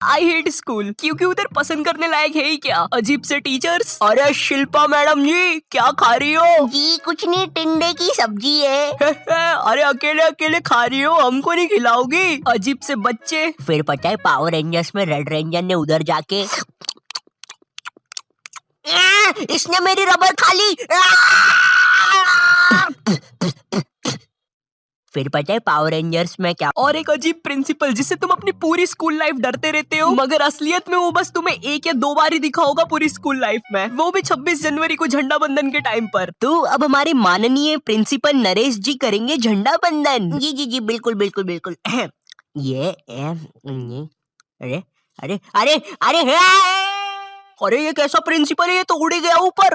I hate school क्योंकि उधर पसंद करने लायक है ही क्या, अजीब से टीचर्स। अरे शिल्पा मैडम जी क्या खा रही हो? जी कुछ नहीं, टिंडे की सब्जी है। अरे अकेले अकेले खा रही हो, हमको नहीं खिलाओगी? अजीब से बच्चे। फिर पता है पावर रेंजर्स में रेड रेंजर ने उधर जाके इसने मेरी रबर खा ली। फिर पता है पावर रेंजर्स में क्या? और एक अजीब प्रिंसिपल जिससे तुम अपनी पूरी स्कूल लाइफ डरते रहते हो, मगर असलियत में वो बस तुम्हें 1 या 2 बार ही दिखा होगा पूरी स्कूल लाइफ में, वो भी 26 जनवरी को झंडा बंधन के टाइम पर। तो अब हमारे माननीय प्रिंसिपल नरेश जी करेंगे झंडा बंधन। जी जी जी बिल्कुल बिल्कुल बिल्कुल। ये अरे अरे अरे अरे अरे ये कैसा प्रिंसिपल है, ये तो उड़ गया ऊपर।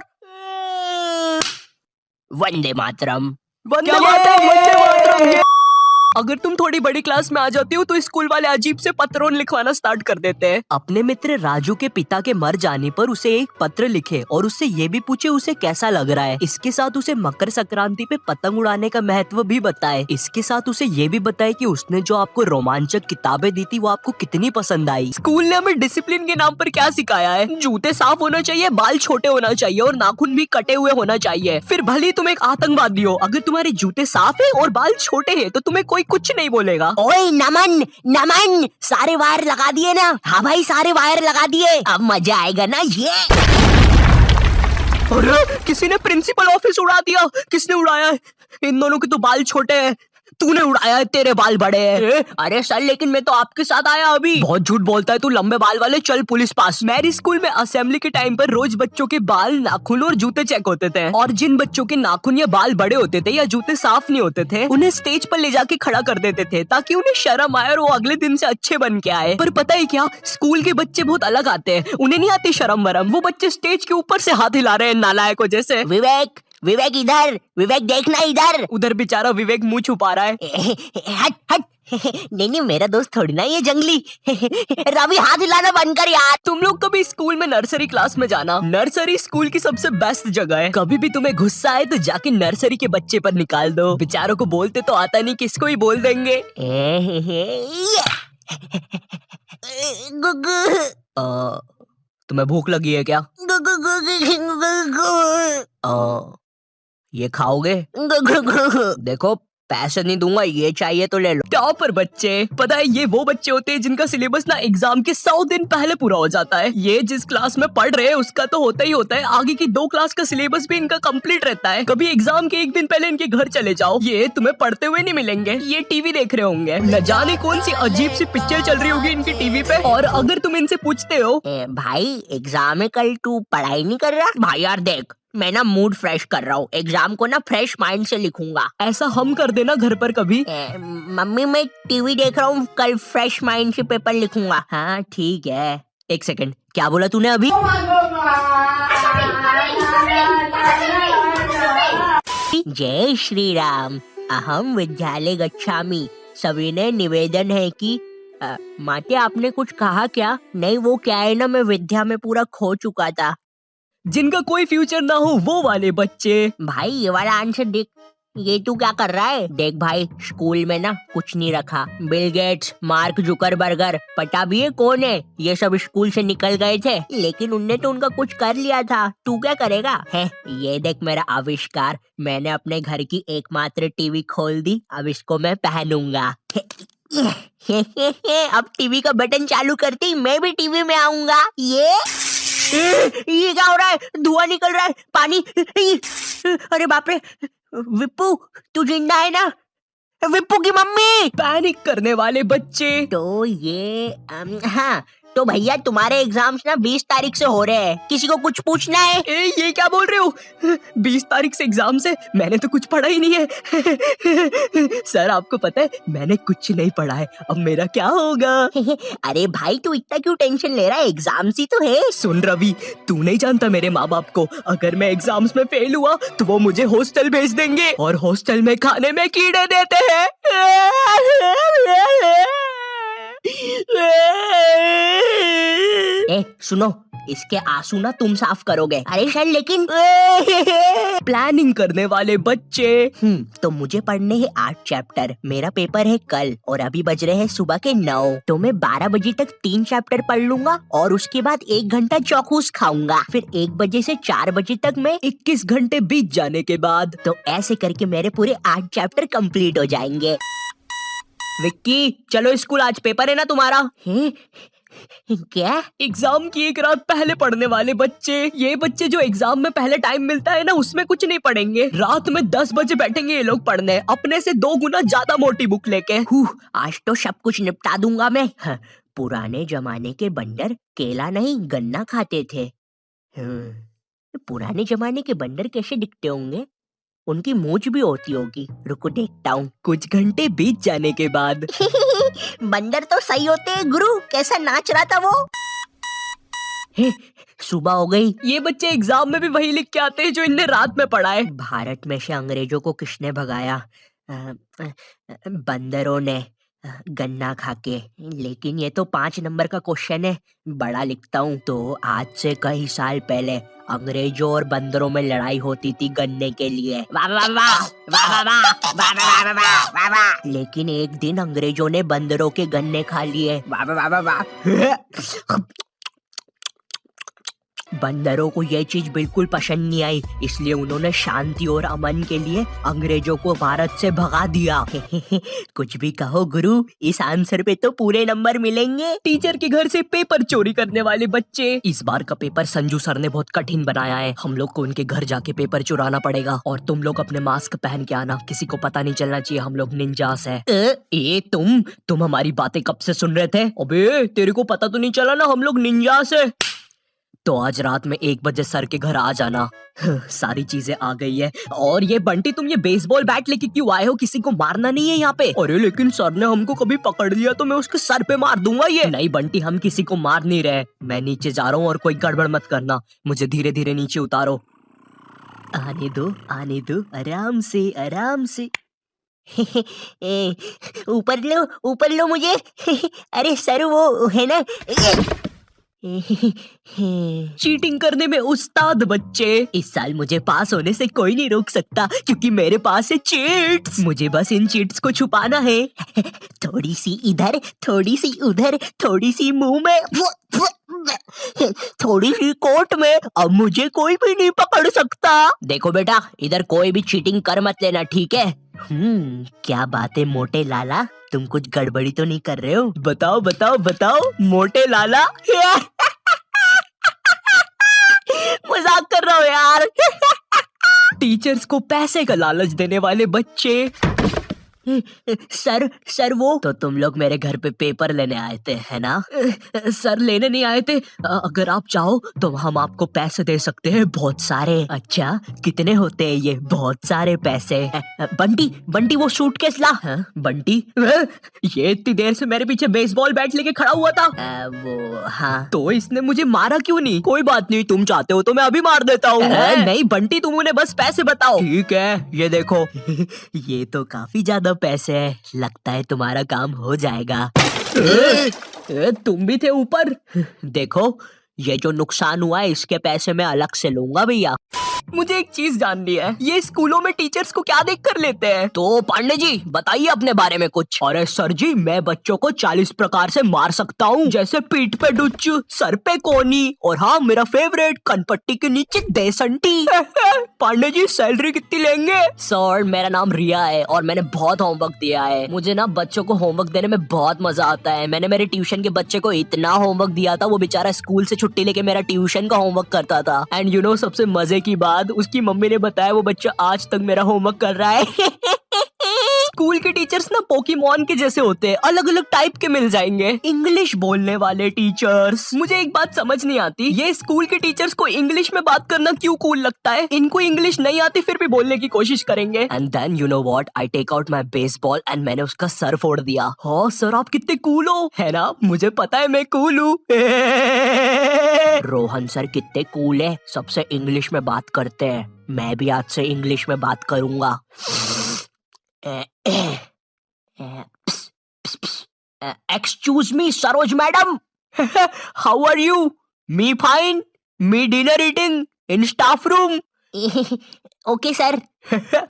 वंदे मातरम। वंदे मातरम, वंदे मातरम। अगर तुम थोड़ी बड़ी क्लास में आ जाती हो तो स्कूल वाले अजीब से पत्रों लिखवाना स्टार्ट कर देते हैं। अपने मित्र राजू के पिता के मर जाने पर उसे एक पत्र लिखे और उससे ये भी पूछे उसे कैसा लग रहा है। इसके साथ उसे मकर संक्रांति पे पतंग उड़ाने का महत्व भी बताए। इसके साथ उसे ये भी बताए कि उसने जो आपको रोमांचक किताबें दी थी वो आपको कितनी पसंद आई। स्कूल ने हमें डिसिप्लिन के नाम पर क्या सिखाया है? जूते साफ होना चाहिए, बाल छोटे होना चाहिए और नाखून भी कटे हुए होना चाहिए। फिर भले ही तुम एक आतंकवादी हो, अगर तुम्हारे जूते साफ है और बाल छोटे हैं तो तुम्हें कोई कुछ नहीं बोलेगा। ओए नमन नमन, सारे वायर लगा दिए ना? हाँ भाई सारे वायर लगा दिए, अब मजा आएगा ना ये। अरे किसी ने प्रिंसिपल ऑफिस उड़ा दिया। किसने उड़ाया है? इन दोनों के तो बाल छोटे हैं। तूने उड़ाया है, तेरे बाल बड़े हैं। अरे सर लेकिन मैं तो आपके साथ आया अभी। बहुत झूठ बोलता है तू, लंबे बाल वाले, चल पुलिस पास। मेरी स्कूल में असेंबली के टाइम पर रोज बच्चों के बाल, नाखून और जूते चेक होते थे, और जिन बच्चों के नाखून या बाल बड़े होते थे या जूते साफ नहीं होते थे उन्हें स्टेज पर ले जाके खड़ा कर देते थे ताकि उन्हें शर्म आए और वो अगले दिन से अच्छे बन के आए। पर पता है क्या, स्कूल के बच्चे बहुत अलग आते हैं, उन्हें नहीं आती शर्म वरम। वो बच्चे स्टेज के ऊपर से हाथ हिला रहे हैं नालायकों जैसे। विवेक विवेक इधर, विवेक देखना इधर। उधर बेचारा विवेक मुंह छुपा रहा है। हट हट। नहीं नहीं मेरा दोस्त थोड़ी ना ये जंगली। रवि हाथ हिलाना बंद कर यार। तुम लोग कभी स्कूल में नर्सरी क्लास में जाना। नर्सरी स्कूल की सबसे बेस्ट जगह है। कभी भी तुम्हें गुस्सा आए तो जाके नर्सरी के बच्चे पर निकाल दो। बेचारों को बोलते तो आता नहीं, किसको ही बोल देंगे। तुम्हें भूख लगी है क्या? ये खाओगे? देखो पैसे नहीं दूंगा, ये चाहिए तो ले लो। टॉपर बच्चे, पता है ये वो बच्चे होते हैं जिनका सिलेबस ना एग्जाम के 100 दिन पहले पूरा हो जाता है। ये जिस क्लास में पढ़ रहे हैं उसका तो होता ही होता है, आगे की 2 क्लास का सिलेबस भी इनका कंप्लीट रहता है। कभी एग्जाम के 1 दिन पहले इनके घर चले जाओ, ये तुम्हें पढ़ते हुए नहीं मिलेंगे, ये टीवी देख रहे होंगे। न जाने कौन सी अजीब सी पिक्चर चल रही होगी इनकी टीवी पे। और अगर तुम इनसे पूछते हो भाई एग्जाम है कल, तू पढ़ाई नहीं कर रहा? भाई यार देख मैं ना मूड फ्रेश कर रहा हूँ, एग्जाम को ना फ्रेश माइंड से लिखूंगा। ऐसा हम कर देना घर पर कभी। मम्मी मैं टीवी देख रहा हूँ, कल फ्रेश माइंड से पेपर लिखूंगा। हाँ ठीक है। 1 सेकंड, क्या बोला तूने अभी? जय श्री राम, अहम विद्यालय गच्छामि। सविनय निवेदन है कि माते आपने कुछ कहा क्या? नहीं वो क्या है ना, मैं विद्या में पूरा खो चुका था। जिनका कोई फ्यूचर ना हो वो वाले बच्चे। भाई ये वाला आंसर देख, ये तू क्या कर रहा है? देख भाई स्कूल में ना कुछ नहीं रखा। बिल गेट्स, मार्क जुकरबर्गर, पता भी है कौन है? ये सब स्कूल से निकल गए थे, लेकिन उनने तो उनका कुछ कर लिया था। तू क्या करेगा? है ये देख मेरा आविष्कार, मैंने अपने घर की एकमात्र टीवी खोल दी, अब इसको मैं पहनूंगा। अब टीवी का बटन चालू करती मैं भी टीवी में आऊंगा। ये क्या हो रहा है? धुआं निकल रहा है, पानी। अरे बाप रे, विप्पू तू जिंदा है ना? विप्पू की मम्मी। पैनिक करने वाले बच्चे। तो ये हाँ तो भैया तुम्हारे एग्जाम्स ना 20 तारीख से हो रहे हैं, किसी को कुछ पूछना है? ये क्या बोल रहे हो? 20 तारीख से एग्जाम से? मैंने तो कुछ पढ़ा ही नहीं है। सर आपको पता है मैंने कुछ नहीं पढ़ा है, अब मेरा क्या होगा? अरे भाई तू इतना क्यों टेंशन ले रहा है, एग्जाम्स ही तो है। सुन रवि, तू नहीं जानता मेरे माँ बाप को, अगर मैं एग्जाम्स में फेल हुआ तो वो मुझे हॉस्टल भेज देंगे, और हॉस्टल में खाने में कीड़े देते हैं। सुनो इसके आंसू ना तुम साफ करोगे। अरे सर लेकिन प्लानिंग करने वाले बच्चे। तो मुझे पढ़ने हैं 8 चैप्टर, मेरा पेपर है कल और अभी बज रहे हैं सुबह के 9, तो मैं 12 बजे तक 3 चैप्टर पढ़ लूंगा और उसके बाद 1 घंटा चौखूस खाऊंगा, फिर 1 बजे से 4 बजे तक मैं 21 घंटे बीत जाने के बाद तो ऐसे करके मेरे पूरे 8 चैप्टर कंप्लीट हो जाएंगे। विक्की चलो स्कूल, आज पेपर है ना तुम्हारा। क्या? एग्जाम की एक रात पहले पढ़ने वाले बच्चे, ये बच्चे जो एग्जाम में पहले टाइम मिलता है ना उसमें कुछ नहीं पढ़ेंगे, रात में 10 बजे बैठेंगे ये लोग पढ़ने, अपने से 2 गुना ज्यादा मोटी बुक लेके। आज तो सब कुछ निपटा दूंगा मैं। पुराने जमाने के बंदर केला नहीं गन्ना खाते थे। पुराने जमाने के बंदर कैसे दिखते होंगे? उनकी मूंछ भी होती होगी, रुको देखता हूँ। कुछ घंटे बीत जाने के बाद बंदर तो सही होते हैं गुरु, कैसा नाच रहा था वो। सुबह हो गई। ये बच्चे एग्जाम में भी वही लिख के आते हैं जो इनने रात में पढ़ा है। भारत में से अंग्रेजों को किसने भगाया? बंदरों ने, गन्ना खाके। लेकिन ये तो 5 नंबर का क्वेश्चन है, बड़ा लिखता हूँ। तो आज से कई साल पहले अंग्रेजों और बंदरों में लड़ाई होती थी गन्ने के लिए। वाह वाह वाह वाह वाह वाह वाह वाह वाह वाह वाह। लेकिन एक दिन अंग्रेजों ने बंदरों के गन्ने खा लिए। वाह वाह वाह वाह। बंदरों को ये चीज बिल्कुल पसंद नहीं आई, इसलिए उन्होंने शांति और अमन के लिए अंग्रेजों को भारत से भगा दिया। कुछ भी कहो गुरु, इस आंसर पे तो पूरे नंबर मिलेंगे। टीचर के घर से पेपर चोरी करने वाले बच्चे। इस बार का पेपर संजू सर ने बहुत कठिन बनाया है, हम लोग को उनके घर जाके पेपर चुराना पड़ेगा और तुम लोग अपने मास्क पहन के आना, किसी को पता नहीं चलना चाहिए हम लोग निंजास है। तुम हमारी बातें कब से सुन रहे थे? अबे तेरे को पता तो नहीं चला ना हम लोग निंजास है। तो आज रात में 1 बजे सर के घर आ जाना। सारी चीजें आ गई है। और ये बंटी, तुम ये बेसबॉल बैट लेके क्यों आए हो? किसी को मारना नहीं है यहाँ पे। अरे लेकिन सर ने हमको कभी पकड़ लिया तो मैं उसके सर पे मार दूंगा। ये नहीं बंटी, हम किसी को मार नहीं रहे। मैं नीचे जा रहा हूँ और कोई गड़बड़ मत करना, मुझे धीरे धीरे नीचे उतारो। आने दो आराम से आराम से। ऊपर लो मुझे। अरे सर वो है ना। चीटिंग करने में उस्ताद बच्चे। इस साल मुझे पास होने से कोई नहीं रोक सकता क्योंकि मेरे पास है चीट्स। मुझे बस इन चीट्स को छुपाना है। थोड़ी सी इधर, थोड़ी सी उधर, थोड़ी सी मुंह में, थोड़ी सी कोट में, अब मुझे कोई भी नहीं पकड़ सकता। देखो बेटा, इधर कोई भी चीटिंग कर मत लेना, ठीक है? क्या बात है मोटे लाला, तुम कुछ गड़बड़ी तो नहीं कर रहे हो? बताओ बताओ बताओ मोटे लाला। मजाक कर रहा हूँ यार। टीचर्स को पैसे का लालच देने वाले बच्चे। सर वो तो तुम लोग मेरे घर पे पेपर लेने आए थे, है ना? सर लेने नहीं आए थे, अगर आप चाहो तो हम आपको पैसे दे सकते हैं, बहुत सारे। अच्छा, कितने होते हैं ये बहुत सारे पैसे? बंटी वो सूटकेस ला। बंटी ये इतनी देर से मेरे पीछे बेसबॉल बैट लेके खड़ा हुआ था। वो हाँ। तो इसने मुझे मारा क्यों नहीं? कोई बात नहीं, तुम चाहते हो तो मैं अभी मार देता हूँ। नहीं बंटी, तुम उन्हें बस पैसे बताओ। ठीक है, ये देखो। ये तो काफी ज्यादा पैसे है, लगता है तुम्हारा काम हो जाएगा। तुम भी थे ऊपर। देखो, ये जो नुकसान हुआ है इसके पैसे मैं अलग से लूंगा भैया। मुझे एक चीज जाननी है, ये स्कूलों में टीचर्स को क्या देख कर लेते हैं? तो पांडे जी बताइए अपने बारे में कुछ। अरे सर जी, मैं बच्चों को 40 प्रकार से मार सकता हूँ, जैसे पीठ पे डुच्च, सर पे कोनी, और हाँ मेरा फेवरेट, कनपट्टी के नीचे देसंटी। पांडे जी सैलरी कितनी लेंगे? सर मेरा नाम रिया है और मैंने बहुत होमवर्क दिया है। मुझे ना बच्चों को होमवर्क देने में बहुत मजा आता है। मैंने मेरे ट्यूशन के बच्चे को इतना होमवर्क दिया था, वो बेचारा स्कूल से छुट्टी लेके मेरा ट्यूशन का होमवर्क करता था। एंड यू नो सबसे मजे की बात, उसकी मम्मी ने बताया वो बच्चा आज तक मेरा होमवर्क कर रहा है। स्कूल के टीचर्स ना पोकेमॉन के जैसे होते हैं, अलग अलग टाइप के मिल जाएंगे। इंग्लिश बोलने वाले टीचर्स। मुझे एक बात समझ नहीं आती, ये स्कूल के टीचर्स को इंग्लिश में बात करना क्यों कूल लगता है? इनको इंग्लिश नहीं आती फिर भी बोलने की कोशिश करेंगे। And then you know what, I take out my baseball and मैंने उसका सर फोड़ दिया। हाँ सर, आप कितने कूल हो, है ना? मुझे पता है मैं कूल हूँ। रोहन सर कितने कूल है, सबसे इंग्लिश में बात करते हैं। मैं भी आज से इंग्लिश में बात करूंगा। Excuse me Saroj madam. How are you? Me fine, me dinner eating in staff room. Okay sir.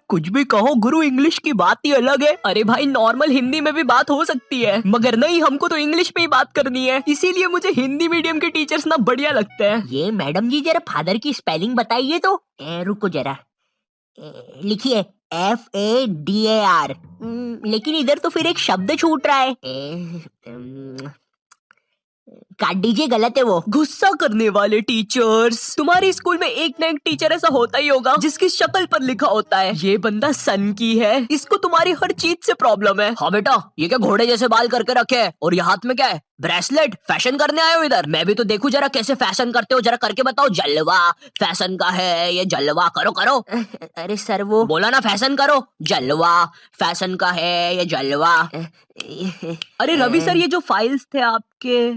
कुछ भी कहो गुरु, इंग्लिश की बात ही अलग है। अरे भाई नॉर्मल हिंदी में भी बात हो सकती है, मगर नहीं, हमको तो इंग्लिश में ही बात करनी है, इसीलिए मुझे हिंदी मीडियम के टीचर्स ना बढ़िया लगते हैं। ये मैडम जी जरा फादर की स्पेलिंग बताइए तो। रुको जरा, लिखिए FADAR। लेकिन इधर तो फिर एक शब्द छूट रहा है। काट दीजिए, गलत है वो। गुस्सा करने वाले टीचर्स। तुम्हारे स्कूल में एक ना एक टीचर ऐसा होता ही होगा जिसकी शक्ल पर लिखा होता है ये बंदा सन की है, इसको तुम्हारी हर चीज से प्रॉब्लम है। हाँ बेटा, ये क्या घोड़े जैसे बाल करके रखे है, और ये हाथ में क्या है, ब्रेसलेट? फैशन करने आए हो इधर? मैं भी तो देखूं जरा कैसे फैशन करते हो, जरा करके बताओ। जलवा फैशन का है ये, जलवा करो करो। अरे सर वो बोला ना फैशन करो, जलवा फैशन का है ये, जलवा। अरे रवि सर, ये जो फाइल्स थे आपके,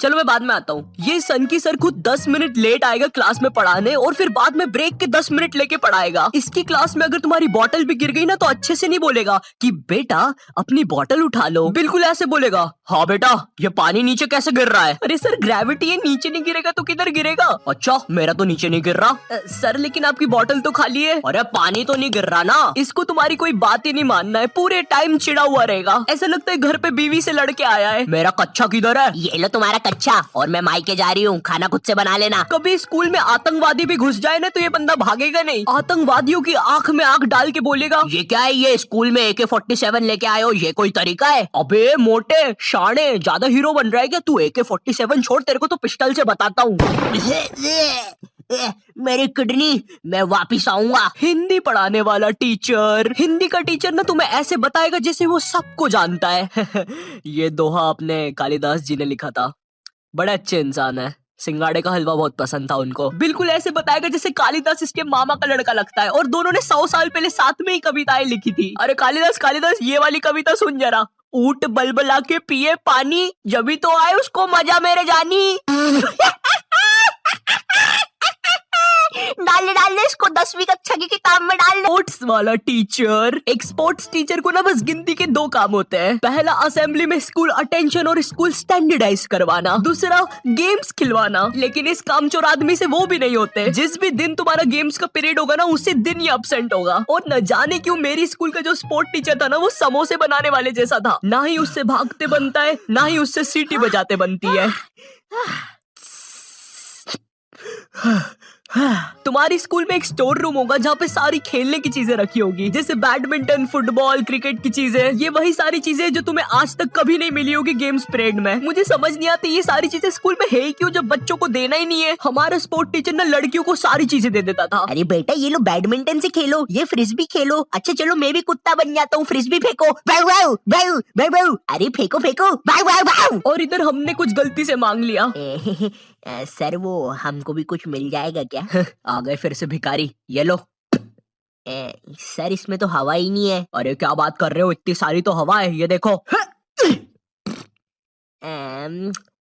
चलो मैं बाद में आता हूँ। ये सन की सर खुद 10 मिनट लेट आएगा क्लास में पढ़ाने, और फिर बाद में ब्रेक के 10 मिनट लेके पढ़ाएगा। इसकी क्लास में अगर तुम्हारी बॉटल भी गिर गई ना तो अच्छे से नहीं बोलेगा कि बेटा अपनी बॉटल उठा लो, बिल्कुल ऐसे बोलेगा, हाँ बेटा ये पानी नीचे कैसे गिर रहा है। अरे सर ग्रेविटी है, नीचे नहीं गिरेगा तो किधर गिरेगा? अच्छा मेरा तो नीचे नहीं गिर रहा। सर लेकिन आपकी बॉटल तो खाली है। अरे पानी तो नहीं गिर रहा ना। इसको तुम्हारी कोई बात ही नहीं मानना है, पूरे टाइम चिड़ा हुआ रहेगा, ऐसा लगता है घर पे बीवी से लड़के आया है। मेरा कच्चा किधर है? ये लो तुम्हारा कच्चा, और मैं मायके जा रही हूँ, खाना खुद से बना लेना। कभी स्कूल में आतंकवादी भी घुस जाए ना तो ये बंदा भागेगा नहीं, आतंकवादियों की आंख में आंख डाल के बोलेगा, ये क्या है, ये स्कूल में AK-47 लेके आए हो, ये कोई तरीका है? अबे मोटे शाणे, ज्यादा हीरो बन रहा है क्या तू? AK-47 छोड़, तेरे को तो पिस्टल से बताता हूँ। मेरी किडनी, मैं वापिस आऊंगा। हिंदी पढ़ाने वाला टीचर, हिंदी का टीचर ना तुम्हें ऐसे बताएगा जैसे वो सबको जानता है। ये दोहा अपने कालिदास जी ने लिखा था, बड़े अच्छे इंसान है, सिंगाड़े का हलवा बहुत पसंद था उनको। बिल्कुल ऐसे बताएगा जैसे कालिदास इसके मामा का लड़का लगता है, और दोनों ने 100 साल पहले साथ में ही कविताएं लिखी थी। अरे कालिदास कालिदास, ये वाली कविता सुन जरा। ऊंट बलबला के पिए पानी, जभी तो आए उसको मजा मेरे जानी। डाल ले इसको 10वीं कक्षा की किताब में डाल ले। स्पोर्ट्स वाला टीचर, एक स्पोर्ट्स टीचर को ना बस गिनती के 2 काम होते हैं। पहला असेंबली में स्कूल अटेंशन और स्कूल स्टैंडर्डाइज करवाना, दूसरा गेम्स खिलवाना। लेकिन इस कामचोर आदमी से वो भी नहीं होते। जिस भी दिन तुम्हारा गेम्स का पीरियड होगा ना, उसी दिन ही एब्सेंट होगा। और न जाने क्यों मेरी स्कूल का जो स्पोर्ट टीचर था ना, वो समोसे बनाने वाले जैसा था, ना ही उससे भागते बनता है, ना ही उससे सीटी बजाते बनती है। तुम्हारी स्कूल में एक स्टोर रूम होगा जहाँ पे सारी खेलने की चीजें रखी होगी, जैसे बैडमिंटन, फुटबॉल, क्रिकेट की चीजें। ये वही सारी चीजें जो तुम्हें आज तक कभी नहीं मिली होगी गेम्स पीरियड में। मुझे समझ नहीं आती ये सारी चीजें स्कूल में है ही क्यों, जब बच्चों को देना ही नहीं है। हमारा स्पोर्ट टीचर ना लड़कियों को सारी चीजें दे देता था। अरे बेटा ये लो बैडमिंटन से खेलो, ये फ्रिस्बी खेलो। अच्छा चलो मैं भी कुत्ता बन जाता हूँ, फ्रिस्बी फेंको। अरे फेंको फेंको। और इधर हमने कुछ गलती से मांग लिया। सर वो हमको भी कुछ मिल जाएगा क्या? आ गए फिर से भिखारी, ये लो। सर इसमें तो हवा ही नहीं है। अरे क्या बात कर रहे हो, इतनी सारी तो हवा है, ये देखो।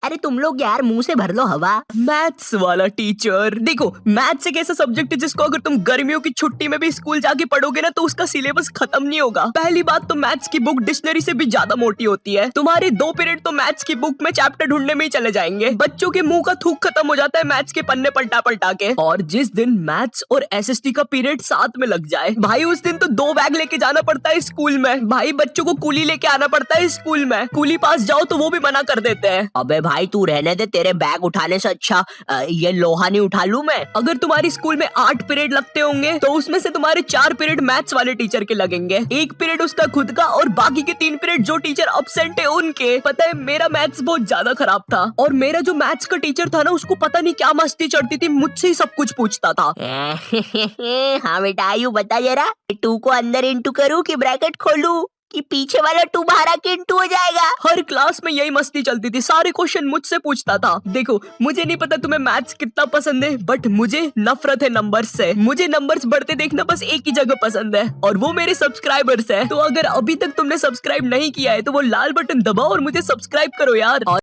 अरे तुम लोग यार मुंह से भर लो हवा। मैथ्स वाला टीचर, देखो मैथ्स एक ऐसा सब्जेक्ट है जिसको अगर तुम गर्मियों की छुट्टी में भी स्कूल जाके पढ़ोगे ना तो उसका सिलेबस खत्म नहीं होगा। पहली बात तो मैथ्स की बुक डिक्शनरी से भी ज्यादा मोटी होती है। तुम्हारे 2 पीरियड तो मैथ्स की बुक में चैप्टर ढूंढने में ही चले जाएंगे। बच्चों के मुंह का थूक खत्म हो जाता है मैथ्स के पन्ने पलटा पलटा के। और जिस दिन मैथ्स और SST का पीरियड साथ में लग जाए भाई, उस दिन तो 2 बैग लेके जाना पड़ता है स्कूल में। भाई बच्चों को कूली लेके आना पड़ता है स्कूल में, कूली पास जाओ तो वो भी मना कर देते हैं। अबे भाई तू रहने दे, तेरे बैग उठाने से अच्छा ये लोहा नहीं उठा लूं मैं। अगर तुम्हारी स्कूल में 8 पीरियड लगते होंगे तो उसमें से तुम्हारे 4 पीरियड मैथ्स वाले टीचर के लगेंगे, 1 पीरियड उसका खुद का, और बाकी के 3 पीरियड जो टीचर एब्सेंट है उनके। पता है मेरा मैथ्स बहुत ज्यादा खराब था, और मेरा जो मैथ्स का टीचर था ना उसको पता नहीं क्या मस्ती चढ़ती थी, मुझसे ही सब कुछ पूछता था। हाँ बेटा आयु बता जरा, 2 को अंदर इंटू करूं कि ब्रैकेट खोलूं कि पीछे वाला 2 बाहर आके इंटू हो जाएगा। हर क्लास में यही मस्ती चलती थी, सारे क्वेश्चन मुझसे पूछता था। देखो मुझे नहीं पता तुम्हें मैथ्स कितना पसंद है, बट मुझे नफरत है नंबर्स से। मुझे नंबर्स बढ़ते देखना बस एक ही जगह पसंद है, और वो मेरे सब्सक्राइबर्स है। तो अगर अभी तक तुमने सब्सक्राइब नहीं किया है तो वो लाल बटन दबाओ और मुझे सब्सक्राइब करो यार।